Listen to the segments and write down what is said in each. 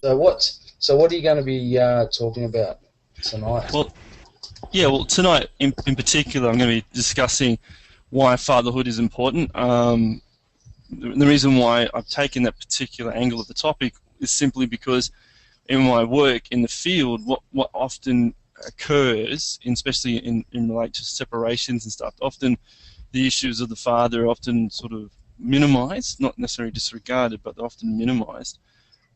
So what are you going to be talking about tonight? Well, yeah, well, tonight in particular, I'm going to be discussing why fatherhood is important. The reason why I've taken that particular angle of the topic is simply because in my work in the field, what often occurs, especially in relation to separations and stuff, often the issues of the father are often sort of minimized, not necessarily disregarded, but they're often minimized.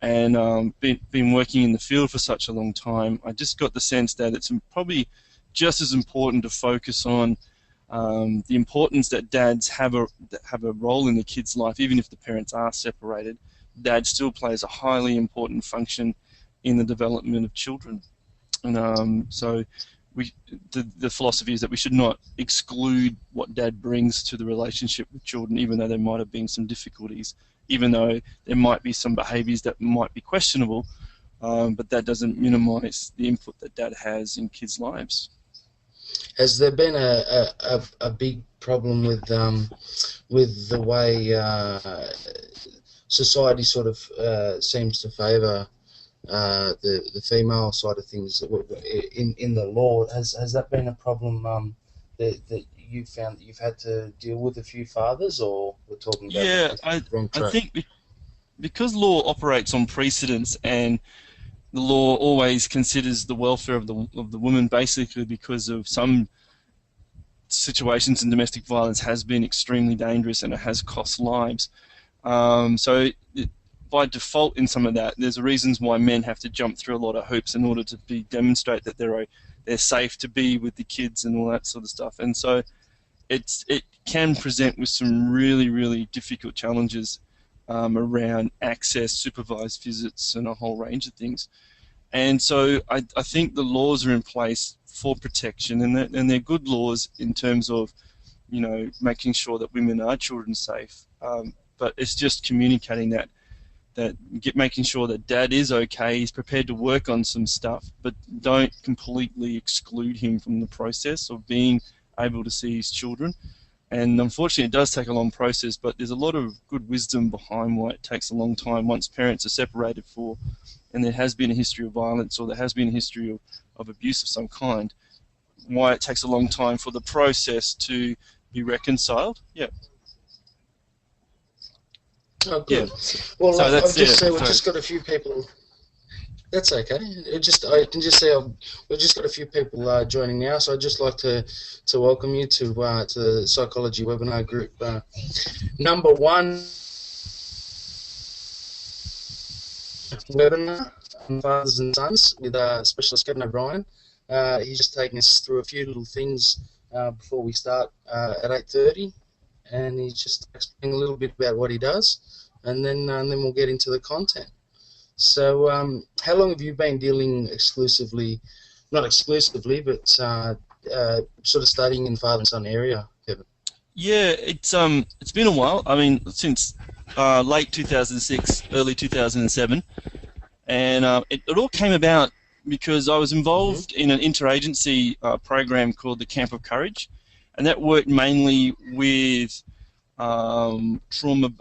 And been working in the field for such a long time, I just got the sense that it's probably just as important to focus on the importance that dads have a role in the kid's life, even if the parents are separated. Dad still plays a highly important function in the development of children, and so the philosophy is that we should not exclude what dad brings to the relationship with children, even though there might have been some difficulties, even though there might be some behaviours that might be questionable, but that doesn't minimise the input that dad has in kids' lives. Has there been a big problem with the way society sort of seems to favour the female side of things in the law? Has that been a problem that you found that you've had to deal with a few fathers, or we're talking about Yeah, the wrong I track? think because law operates on precedents, and the law always considers the welfare of the woman, basically because of some situations in domestic violence has been extremely dangerous and it has cost lives. So by default in some of that, there's reasons why men have to jump through a lot of hoops in order to demonstrate that they're safe to be with the kids and all that sort of stuff. And so it can present with some really, really difficult challenges around access, supervised visits, and a whole range of things. And so I think the laws are in place for protection, and they're good laws in terms of, making sure that women are children safe. But it's just communicating making sure that dad is okay, he's prepared to work on some stuff, but don't completely exclude him from the process of being able to see his children. And unfortunately, it does take a long process, but there's a lot of good wisdom behind why it takes a long time once parents are separated and there has been a history of violence, or there has been a history of abuse of some kind, why it takes a long time for the process to be reconciled. Yeah. Oh, Yeah. good. Well, So I've that's just it. say we've So, just got a few people. That's okay. I can just say we've just got a few people joining now, so I'd just like to welcome you to the psychology webinar group number 1 webinar on fathers and sons with specialist Kevin O'Brien. He's just taking us through a few little things before we start at 8:30, and he's just explaining a little bit about what he does, and then we'll get into the content. So, how long have you been dealing exclusively, not exclusively, but sort of studying in father and son area, Kevin? yeah, it's been a while. I mean, since late 2006, early 2007, and it all came about because I was involved in an interagency program called the Camp of Courage, and that worked mainly with trauma-based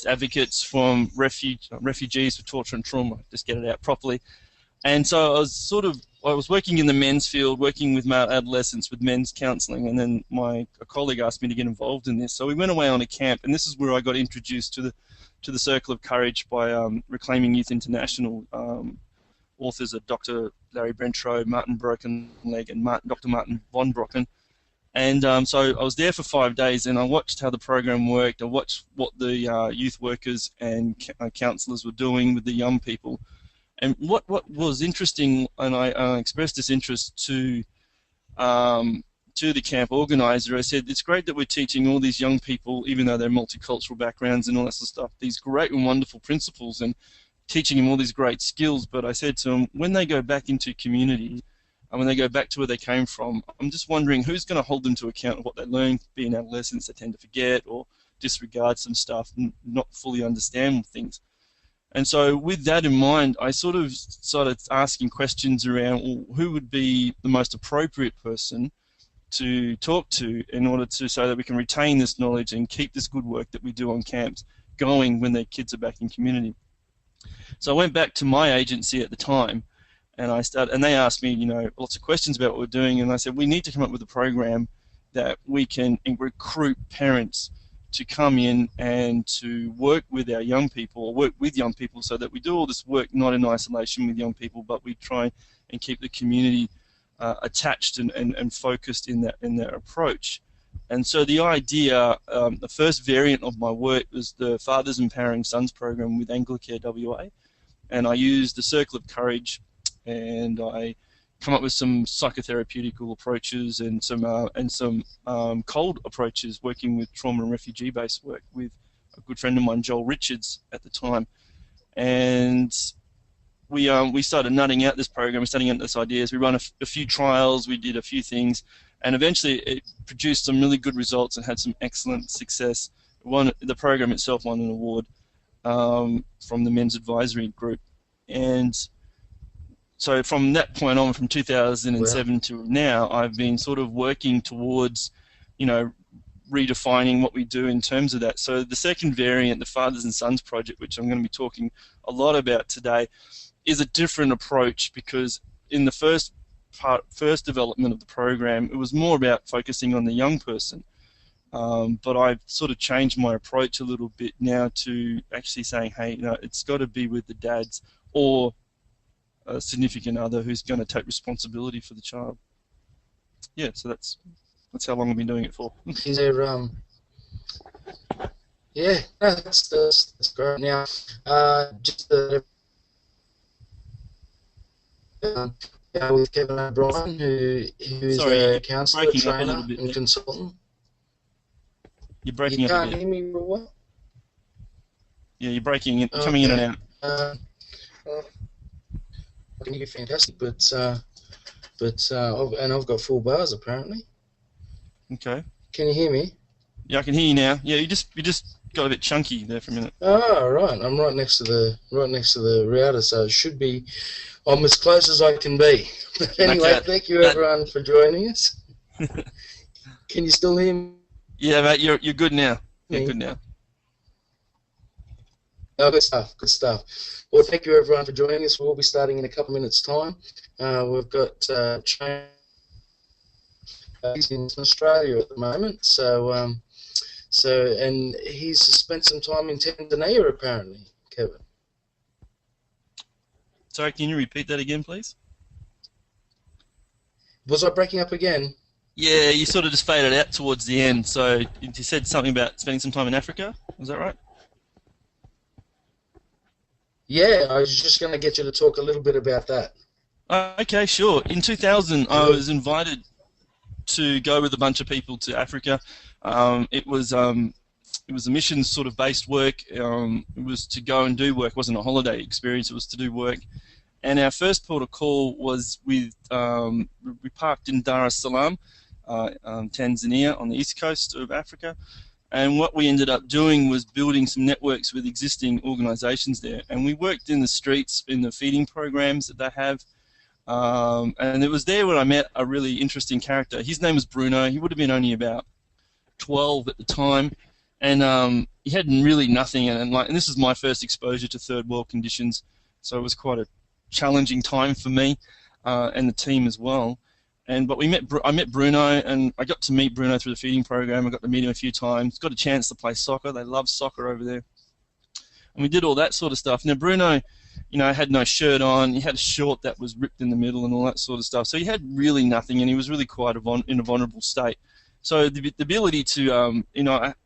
advocates from refugees for torture and trauma. Just get it out properly. And so I was working in the men's field, working with male adolescents with men's counselling, and then a colleague asked me to get involved in this. So we went away on a camp, and this is where I got introduced to the Circle of Courage by Reclaiming Youth International authors of Dr. Larry Brentrow, Martin Brokenleg, and Dr. Martin von Brocken. And so I was there for 5 days, and I watched how the program worked. I watched what the youth workers and counsellors were doing with the young people. And what was interesting, and I expressed this interest to the camp organizer. I said, it's great that we're teaching all these young people, even though they're multicultural backgrounds and all that sort of stuff, these great and wonderful principles, and teaching them all these great skills. But I said to them, when they go back into community, and when they go back to where they came from, I'm just wondering who's going to hold them to account of what they learned. Being adolescents, they tend to forget or disregard some stuff and not fully understand things. And so with that in mind, I sort of started asking questions around, well, who would be the most appropriate person to talk to in order to, so that we can retain this knowledge and keep this good work that we do on camps going when their kids are back in community. So I went back to my agency at the time, and and they asked me, lots of questions about what we're doing, and I said we need to come up with a program that we can recruit parents to come in and to work with our young people, or work with young people, so that we do all this work not in isolation with young people, but we try and keep the community attached and focused in their approach. And so the idea, the first variant of my work was the Fathers Empowering Sons program with Anglicare WA, and I used the Circle of Courage, and I come up with some psychotherapeutical approaches and some cold approaches, working with trauma and refugee-based work with a good friend of mine, Joel Richards, at the time. And we started nutting out this program, we started out this ideas. We ran a few trials, we did a few things, and eventually it produced some really good results and had some excellent success. The program itself won an award from the Men's Advisory Group. And so from that point on, from 2007 to now, I've been sort of working towards, redefining what we do in terms of that. So the second variant, the Fathers and Sons project, which I'm going to be talking a lot about today, is a different approach, because in the first development of the program, it was more about focusing on the young person. But I've sort of changed my approach a little bit now to actually saying, hey, it's got to be with the dads or a significant other who's going to take responsibility for the child. Yeah, so that's how long I've been doing it for. Is there, yeah, that's great. Now, just with Kevin O'Brien, who is a counsellor, trainer, and consultant. You're breaking you up a bit. You can't hear me real well? Yeah, you're breaking it, coming in and out. I can hear you fantastic, but and I've got full bars apparently. Okay. Can you hear me? Yeah, I can hear you now. Yeah, you just got a bit chunky there for a minute. Oh, right. I'm right next to the router, so it should be. I'm as close as I can be. But anyway, thank you everyone for joining us. Can you still hear me? Yeah, mate, you're good now. You're good now. Oh, good stuff. Well, thank you everyone for joining us. We'll be starting in a couple of minutes' time. We've got Ch1 in Australia at the moment, so and he's spent some time in Tanzania apparently, Kevin. Sorry, can you repeat that again, please? Was I breaking up again? Yeah, you sort of just faded out towards the end. So you said something about spending some time in Africa. Was that right? Yeah, I was just going to get you to talk a little bit about that. Okay, sure. In 2000, I was invited to go with a bunch of people to Africa. It was a missions sort of based work. It was to go and do work. It wasn't a holiday experience. It was to do work. And our first port of call was with, we parked in Dar es Salaam, Tanzania, on the east coast of Africa. And what we ended up doing was building some networks with existing organisations there. And we worked in the streets in the feeding programs that they have. And it was there when I met a really interesting character. His name was Bruno. He would have been only about 12 at the time. And he had really nothing. And this was my first exposure to third world conditions. So it was quite a challenging time for me and the team as well. But I met Bruno, and I got to meet Bruno through the feeding program. I got to meet him a few times. Got a chance to play soccer. They love soccer over there, and we did all that sort of stuff. Now Bruno, had no shirt on. He had a short that was ripped in the middle and all that sort of stuff. So he had really nothing, and he was really quite in a vulnerable state. So the ability to,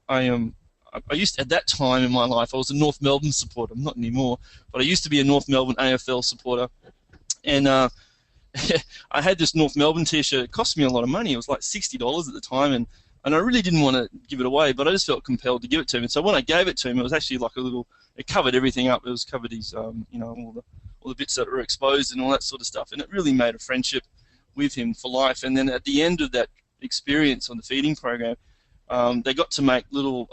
I used to, at that time in my life, I was a North Melbourne supporter. I'm not anymore, but I used to be a North Melbourne AFL supporter, and I had this North Melbourne T-shirt. It cost me a lot of money. It was like $60 at the time, and I really didn't want to give it away, but I just felt compelled to give it to him. And so when I gave it to him, it was actually like it covered everything up. It was covered his, all the bits that were exposed and all that sort of stuff. And it really made a friendship with him for life. And then at the end of that experience on the feeding program, they got to make little,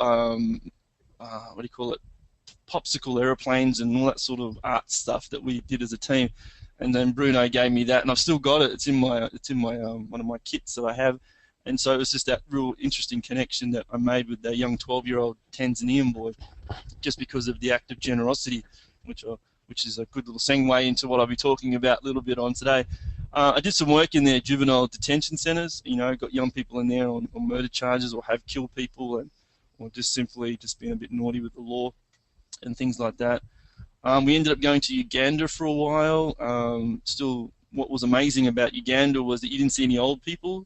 popsicle aeroplanes and all that sort of art stuff that we did as a team. And then Bruno gave me that, and I've still got it. It's in my one of my kits that I have. And so it was just that real interesting connection that I made with that young 12-year-old Tanzanian boy, just because of the act of generosity, which which is a good little segue into what I'll be talking about a little bit on today. I did some work in their juvenile detention centres. Got young people in there on murder charges or have killed people, or just simply just being a bit naughty with the law and things like that. We ended up going to Uganda for a while. Still, what was amazing about Uganda was that you didn't see any old people.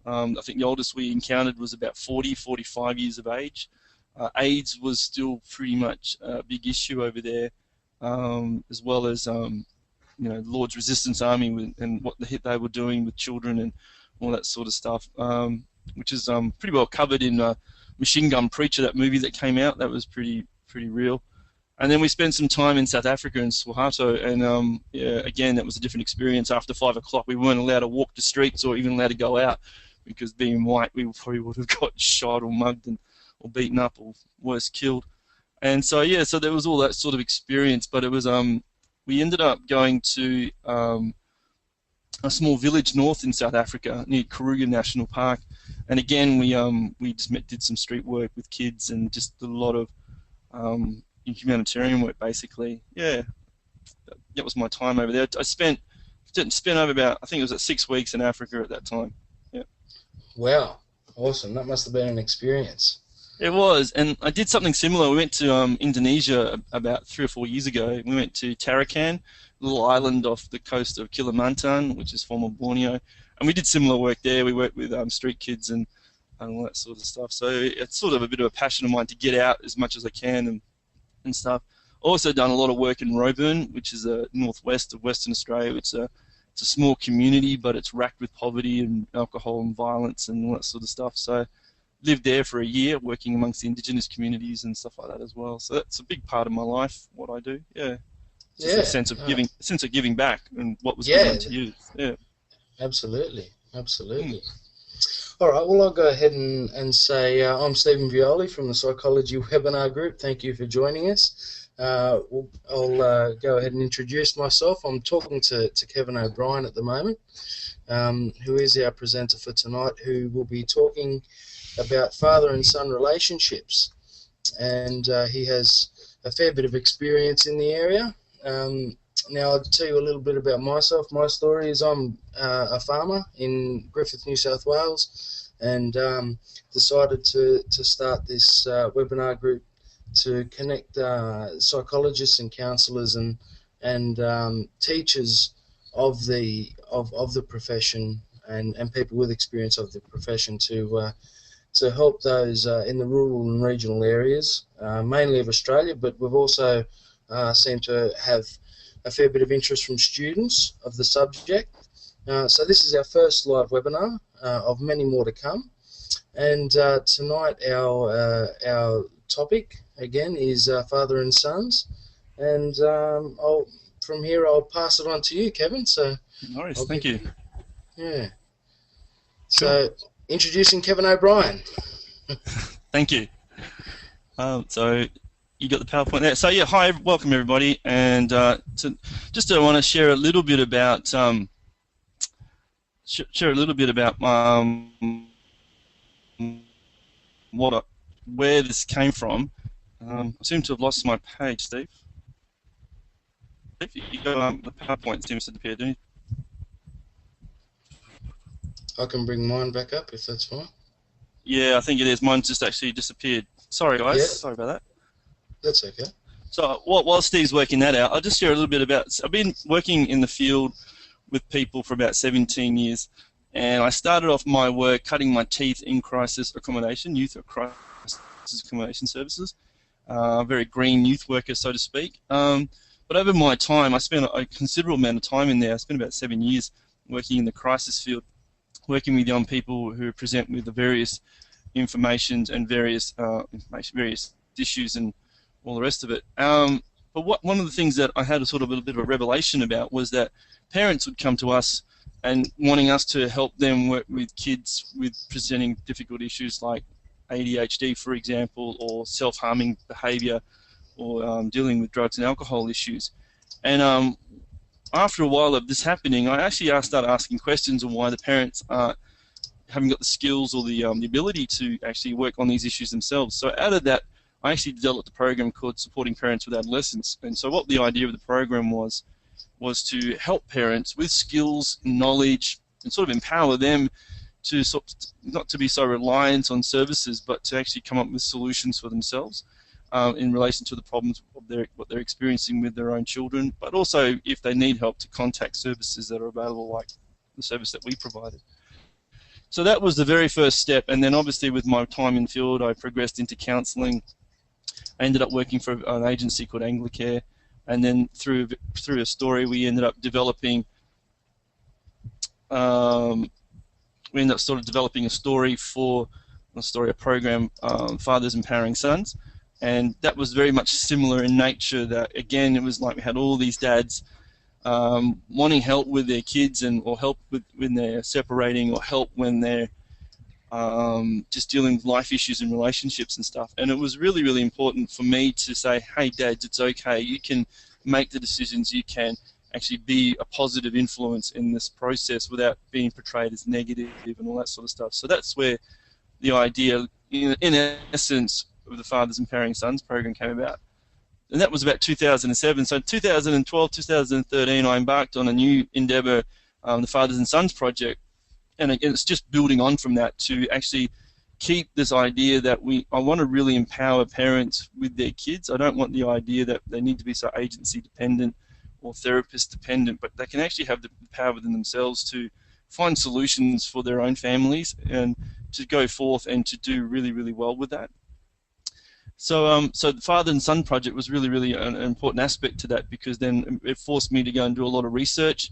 I think the oldest we encountered was about 40, 45 years of age. AIDS was still pretty much a big issue over there, as well as Lord's Resistance Army and what the hit they were doing with children and all that sort of stuff, which is pretty well covered in Machine Gun Preacher, that movie that came out. That was pretty real. And then we spent some time in South Africa in Soweto, and again, that was a different experience. After 5 o'clock, we weren't allowed to walk the streets or even allowed to go out, because being white, we probably would have got shot or mugged or beaten up or worse, killed. And so there was all that sort of experience. But it was we ended up going to a small village north in South Africa near Kruger National Park, and again we just did some street work with kids and just a lot of humanitarian work, basically. Yeah, that was my time over there. I spent over about, I think it was at 6 weeks in Africa at that time. Yeah. Wow, awesome! That must have been an experience. It was, and I did something similar. We went to Indonesia about 3 or 4 years ago. We went to Tarakan, a little island off the coast of Kalimantan, which is former Borneo, and we did similar work there. We worked with street kids and all that sort of stuff. So it's sort of a bit of a passion of mine to get out as much as I can and stuff. Also done a lot of work in Roebourne, which is northwest of Western Australia. It's a small community, but it's racked with poverty and alcohol and violence and all that sort of stuff. So lived there for a year, working amongst the indigenous communities and stuff like that as well. So that's a big part of my life, what I do. Yeah, just a sense of giving back and what was given to you. Yeah, absolutely. All right, well, I'll go ahead and say I'm Stephen Violi from the Psychology Webinar Group. Thank you for joining us. I'll go ahead and introduce myself. I'm talking to Kevin O'Brien at the moment, who is our presenter for tonight, who will be talking about father and son relationships. And he has a fair bit of experience in the area. Now, I'll tell you a little bit about myself. My story is I'm a farmer in Griffith, New South Wales, and decided to start this webinar group to connect psychologists and counsellors and teachers of the profession and people with experience of the profession to help those in the rural and regional areas, mainly of Australia, but we've also seemed to have a fair bit of interest from students of the subject. So this is our first live webinar of many more to come. And tonight our topic again is father and sons. And from here I'll pass it on to you, Kevin. So nice, thank you. Yeah. Sure. So introducing Kevin O'Brien. Thank you. So you got the PowerPoint there. So yeah, hi, welcome everybody, and want to share a little bit about where this came from. I seem to have lost my page, Steve. If you go, the PowerPoint seems to appear, don't you? I can bring mine back up if that's fine. Yeah, I think it is. Mine just actually disappeared. Sorry, guys. Yeah. Sorry about that. That's okay. So while Steve's working that out, I'll just share a little bit about... I've been working in the field with people for about 17 years, and I started off my work cutting my teeth in crisis accommodation, youth crisis accommodation services. Very green youth worker, so to speak. But over my time, I spent a considerable amount of time in there. I spent about 7 years working in the crisis field, working with young people who present with the various informations and various issues and all the rest of it. But one of the things that I had a sort of a bit of a revelation about was that parents would come to us and wanting us to help them work with kids with presenting difficult issues like ADHD, for example, or self-harming behaviour, or dealing with drugs and alcohol issues. And after a while of this happening, I actually started asking questions of why the parents haven't got the skills or the ability to actually work on these issues themselves. So out of that, I actually developed a program called Supporting Parents with Adolescents. And so what the idea of the program was to help parents with skills, knowledge, and sort of empower them to not to be so reliant on services, but to actually come up with solutions for themselves in relation to the problems of what they're experiencing with their own children, but also if they need help to contact services that are available, like the service that we provided. So that was the very first step, and then obviously with my time in field, I progressed into counselling. I ended up working for an agency called Anglicare, and then through a story, we ended up developing. We ended up sort of developing a program, Fathers Empowering Sons, and that was very much similar in nature. That again, it was like we had all these dads wanting help with their kids, or help when they're separating, or help when they're just dealing with life issues and relationships and stuff. And it was really, really important for me to say, hey, dads, it's okay. You can make the decisions. You can actually be a positive influence in this process without being portrayed as negative and all that sort of stuff. So that's where the idea, in essence, of the Fathers Empowering Sons program came about. And that was about 2007. So 2012, 2013, I embarked on a new endeavour, the Fathers and Sons project. And again, it's just building on from that to actually keep this idea that I want to really empower parents with their kids. I don't want the idea that they need to be so agency dependent or therapist dependent, but they can actually have the power within themselves to find solutions for their own families and to go forth and to do really, really well with that. So the Father and Son project was really, really an important aspect to that, because then it forced me to go and do a lot of research.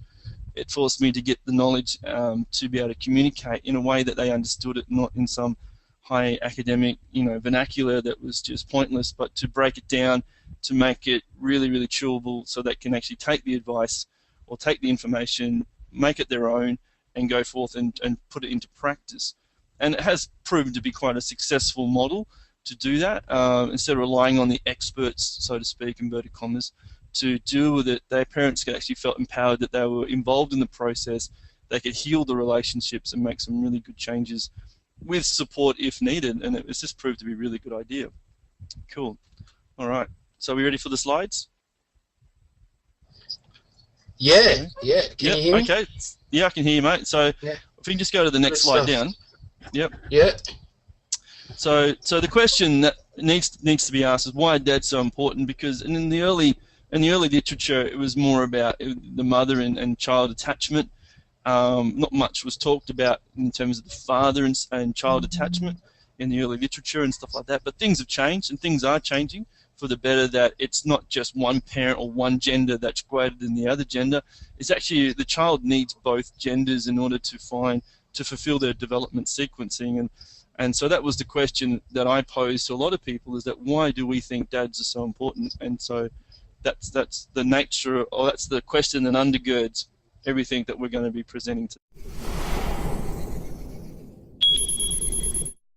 It forced me to get the knowledge to be able to communicate in a way that they understood it, not in some high academic, vernacular that was just pointless, but to break it down, to make it really, really chewable, so they can actually take the advice or take the information, make it their own, and go forth and put it into practice. And it has proven to be quite a successful model to do that. Instead of relying on the experts, so to speak, inverted commas, to deal with it, their parents could actually felt empowered that they were involved in the process. They could heal the relationships and make some really good changes with support if needed, and it's just proved to be a really good idea. Cool. All right. So are we ready for the slides? Yeah. Can you hear me? Okay. Yeah, I can hear you, mate. So yeah. If we can just go to the next slide down. Yep. Yeah. So the question that needs to be asked is, why are dads so important? Because in the early literature, it was more about the mother and child attachment. Not much was talked about in terms of the father and child attachment in the early literature and stuff like that. But things have changed, and things are changing for the better, that it's not just one parent or one gender that's greater than the other gender. It's actually the child needs both genders in order to fulfill their development sequencing. And so that was the question that I posed to a lot of people, is that why do we think dads are so important? And so that's the nature, or that's the question that undergirds everything that we're going to be presenting today.